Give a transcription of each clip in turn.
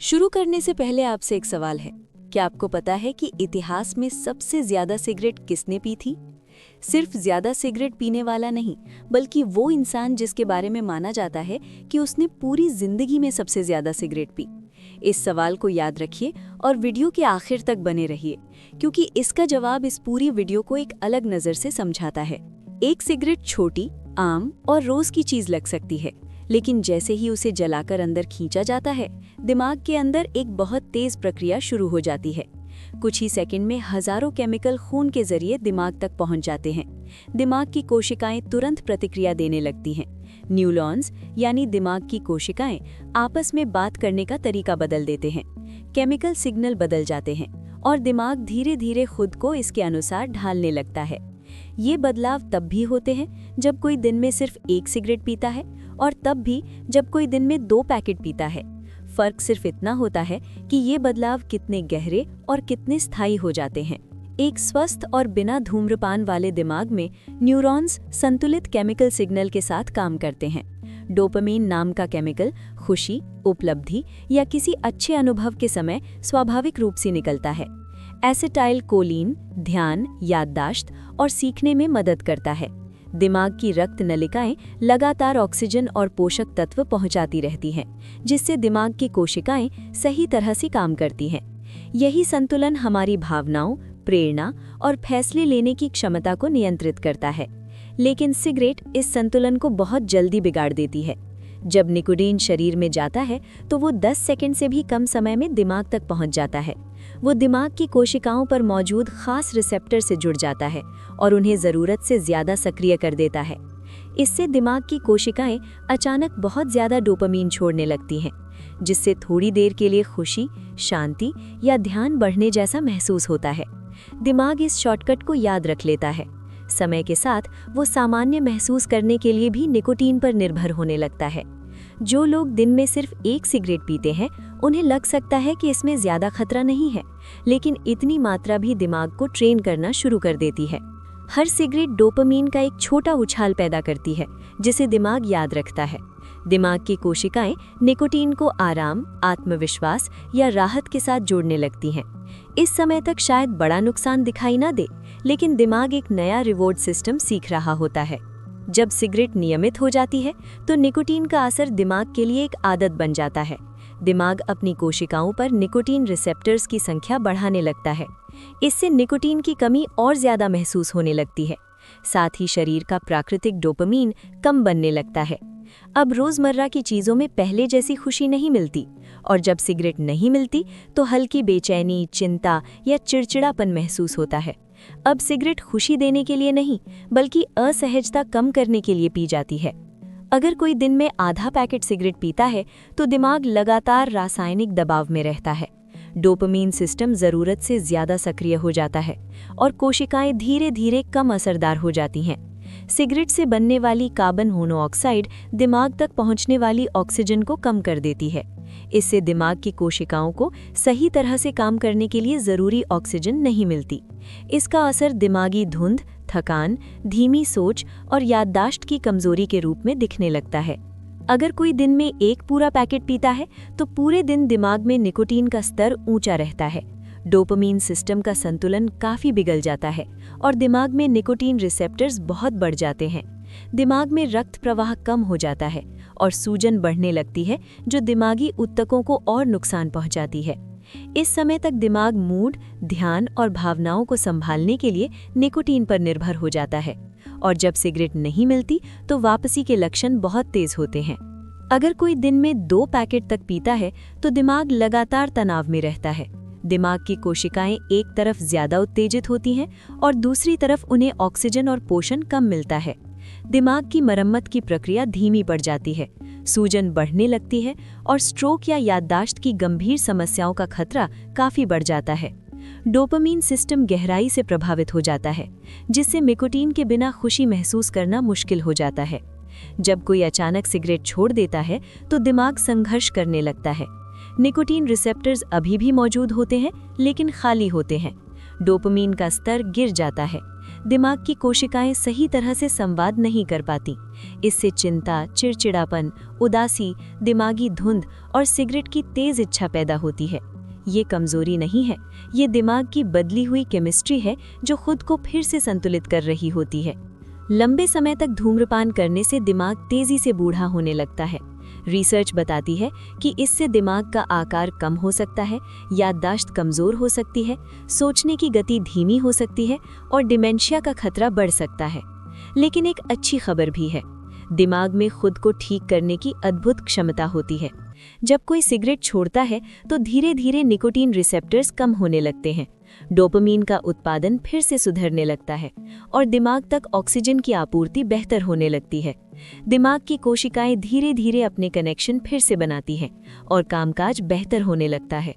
शुरू करने से पहले आपसे एक सवाल है। क्या आपको पता है कि इतिहास में सबसे ज्यादा सिगरेट किसने पी थी? सिर्फ ज्यादा सिगरेट पीने वाला नहीं, बल्कि वो इंसान जिसके बारे में माना जाता है कि उसने पूरी जिंदगी में सबसे ज्यादा सिगरेट पी। इस सवाल को याद रखिए और वीडियो के आखिर तक बने रहिए, क्योंकि इसका जवाब इस पूरी वीडियो को एक अलग नजर से समझाता है। एक सिगरेट छोटी, आम और रोज की चीज लग सकती है, लेकिन जैसे ही उसे जलाकर अंदर खींचा जाता है, दिमाग के अंदर एक बहुत तेज प्रक्रिया शुरू हो जाती है। कुछ ही सेकंड में हजारों केमिकल खून के जरिए दिमाग तक पहुंच जाते हैं। दिमाग की कोशिकाएं तुरंत प्रतिक्रिया देने लगती हैं। न्यूरॉन्स यानी दिमाग की कोशिकाएं आपस में बात करने का तरीका बदल देते हैं। केमिकल सिग्नल बदल जाते हैं और दिमाग धीरे धीरे खुद को इसके अनुसार ढालने लगता है। ये बदलाव तब भी होते हैं जब कोई दिन में सिर्फ एक सिगरेट पीता है, और तब भी जब कोई दिन में 2 पैकेट पीता है। फर्क सिर्फ इतना होता है कि ये बदलाव कितने गहरे और कितने स्थायी हो जाते हैं। एक स्वस्थ और बिना धूम्रपान वाले दिमाग में न्यूरॉन्स संतुलित केमिकल सिग्नल के साथ काम करते हैं। डोपामिन नाम का केमिकल खुशी, उपलब्धि या किसी अच्छे अनुभव के समय स्वाभाविक रूप से निकलता है। एसिटाइल कोलिन ध्यान, याददाश्त और सीखने में मदद करता है। दिमाग की रक्त नलिकाएं लगातार ऑक्सीजन और पोषक तत्व पहुंचाती रहती हैं, जिससे दिमाग की कोशिकाएं सही तरह से काम करती हैं। यही संतुलन हमारी भावनाओं, प्रेरणा और फैसले लेने की क्षमता को नियंत्रित करता है। लेकिन सिगरेट इस संतुलन को बहुत जल्दी बिगाड़ देती है। जब निकोटीन शरीर में जाता है तो वो 10 सेकंड से भी कम समय में दिमाग तक पहुंच जाता है। वो दिमाग की कोशिकाओं पर मौजूद खास रिसेप्टर से जुड़ जाता है और उन्हें ज़रूरत से ज़्यादा सक्रिय कर देता है। इससे दिमाग की कोशिकाएं अचानक बहुत ज़्यादा डोपामीन छोड़ने लगती हैं, जिससे थोड़ी देर के लिए खुशी, शांति या ध्यान बढ़ने जैसा महसूस होता है। दिमाग इस शॉर्टकट को याद रख लेता है। समय के साथ वो सामान्य महसूस करने के लिए भी निकोटीन पर निर्भर होने लगता है। जो लोग दिन में सिर्फ एक सिगरेट पीते हैं, उन्हें लग सकता है कि इसमें ज्यादा खतरा नहीं है, लेकिन इतनी मात्रा भी दिमाग को ट्रेन करना शुरू कर देती है। हर सिगरेट डोपामीन का एक छोटा उछाल पैदा करती है, जिसे दिमाग याद रखता है। दिमाग की कोशिकाएं निकोटीन को आराम, आत्मविश्वास या राहत के साथ जोड़ने लगती हैं। इस समय तक शायद बड़ा नुकसान दिखाई ना दे, लेकिन दिमाग एक नया रिवॉर्ड सिस्टम सीख रहा होता है। जब सिगरेट नियमित हो जाती है तो निकोटीन का असर दिमाग के लिए एक आदत बन जाता है। दिमाग अपनी कोशिकाओं पर निकोटीन रिसेप्टर्स की संख्या बढ़ाने लगता है। इससे निकोटीन की कमी और ज्यादा महसूस होने लगती है। साथ ही शरीर का प्राकृतिक डोपामीन कम बनने लगता है। अब रोजमर्रा की चीजों में पहले जैसी खुशी नहीं मिलती, और जब सिगरेट नहीं मिलती तो हल्की बेचैनी, चिंता या चिड़चिड़ापन महसूस होता है। अब सिगरेट खुशी देने के लिए नहीं, बल्कि असहजता कम करने के लिए पी जाती है। अगर कोई दिन में आधा पैकेट सिगरेट पीता है तो दिमाग लगातार रासायनिक दबाव में रहता है। डोपामीन सिस्टम जरूरत से ज्यादा सक्रिय हो जाता है और कोशिकाएं धीरे धीरे कम असरदार हो जाती हैं। सिगरेट से बनने वाली कार्बन मोनोऑक्साइड दिमाग तक पहुंचने वाली ऑक्सीजन को कम कर देती है। इससे दिमाग की कोशिकाओं को सही तरह से काम करने के लिए जरूरी ऑक्सीजन नहीं मिलती। इसका असर दिमागी धुंध, थकान, धीमी सोच और याददाश्त की कमजोरी के रूप में दिखने लगता है। अगर कोई दिन में एक पूरा पैकेट पीता है तो पूरे दिन दिमाग में निकोटीन का स्तर ऊंचा रहता है। डोपामीन सिस्टम का संतुलन काफी बिगड़ जाता है और दिमाग में निकोटीन रिसेप्टर्स बहुत बढ़ जाते हैं। दिमाग में रक्त प्रवाह कम हो जाता है और सूजन बढ़ने लगती है, जो दिमागी ऊतकों को और नुकसान पहुंचाती है। इस समय तक दिमाग मूड, ध्यान और भावनाओं को संभालने के लिए निकोटीन पर निर्भर हो जाता है, और जब सिगरेट नहीं मिलती तो वापसी के लक्षण बहुत तेज होते हैं। अगर कोई दिन में 2 पैकेट तक पीता है तो दिमाग लगातार तनाव में रहता है। दिमाग की कोशिकाएं एक तरफ ज्यादा उत्तेजित होती हैं और दूसरी तरफ उन्हें ऑक्सीजन और पोषण कम मिलता है। दिमाग की मरम्मत की प्रक्रिया धीमी पड़ जाती है, सूजन बढ़ने लगती है और स्ट्रोक या याददाश्त की गंभीर समस्याओं का खतरा काफी बढ़ जाता है। डोपामीन सिस्टम गहराई से प्रभावित हो जाता है, जिससे निकोटीन के बिना खुशी महसूस करना मुश्किल हो जाता है। जब कोई अचानक सिगरेट छोड़ देता है तो दिमाग संघर्ष करने लगता है। निकोटीन रिसेप्टर्स अभी भी मौजूद होते हैं, लेकिन खाली होते हैं। डोपामीन का स्तर गिर जाता है। दिमाग की कोशिकाएं सही तरह से संवाद नहीं कर पाती। इससे चिंता, चिड़चिड़ापन, उदासी, दिमागी धुंध और सिगरेट की तेज इच्छा पैदा होती है। ये कमजोरी नहीं है, ये दिमाग की बदली हुई केमिस्ट्री है जो खुद को फिर से संतुलित कर रही होती है। लंबे समय तक धूम्रपान करने से दिमाग तेजी से बूढ़ा होने लगता है। रिसर्च बताती है कि इससे दिमाग का आकार कम हो सकता है, याददाश्त कमजोर हो सकती है, सोचने की गति धीमी हो सकती है और डिमेंशिया का खतरा बढ़ सकता है। लेकिन एक अच्छी खबर भी है, दिमाग में खुद को ठीक करने की अद्भुत क्षमता होती है। जब कोई सिगरेट छोड़ता है तो धीरे धीरे निकोटीन रिसेप्टर्स कम होने लगते हैं, डोपामीन का उत्पादन फिर से सुधरने लगता है और दिमाग तक ऑक्सीजन की आपूर्ति बेहतर होने लगती है। दिमाग की कोशिकाएं धीरे धीरे अपने कनेक्शन फिर से बनाती हैं और कामकाज बेहतर होने लगता है।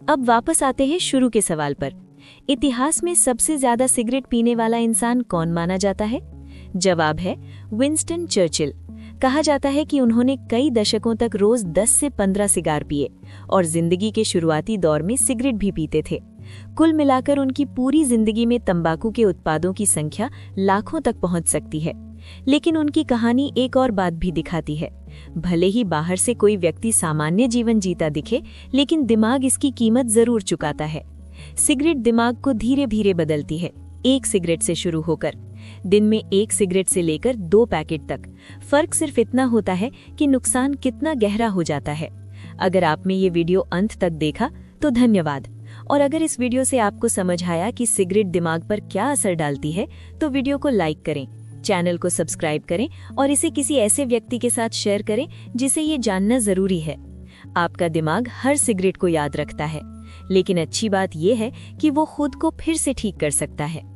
अब वापस आते हैं शुरू के सवाल पर। इतिहास में सबसे ज्यादा सिगरेट पीने वाला इंसान कौन माना जाता है? जवाब है विंस्टन चर्चिल। कहा जाता है कि उन्होंने कई दशकों तक रोज 10 से 15 सिगार पिए और जिंदगी के शुरुआती दौर में सिगरेट भी पीते थे। कुल मिलाकर उनकी पूरी जिंदगी में तंबाकू के उत्पादों की संख्या लाखों तक पहुंच सकती है। लेकिन उनकी कहानी एक और बात भी दिखाती है। भले ही बाहर से कोई व्यक्ति सामान्य जीवन जीता दिखे, लेकिन दिमाग इसकी कीमत जरूर चुकाता है। सिगरेट दिमाग को धीरे धीरे बदलती है, एक सिगरेट से शुरू होकर दिन में 1 सिगरेट से लेकर 2 पैकेट तक। फर्क सिर्फ इतना होता है कि नुकसान कितना गहरा हो जाता है। अगर आपने ये वीडियो अंत तक देखा तो धन्यवाद। और अगर इस वीडियो से आपको समझ आया कि सिगरेट दिमाग पर क्या असर डालती है तो वीडियो को लाइक करें, चैनल को सब्सक्राइब करें और इसे किसी ऐसे व्यक्ति के साथ शेयर करें जिसे ये जानना जरूरी है। आपका दिमाग हर सिगरेट को याद रखता है, लेकिन अच्छी बात यह है कि वो खुद को फिर से ठीक कर सकता है।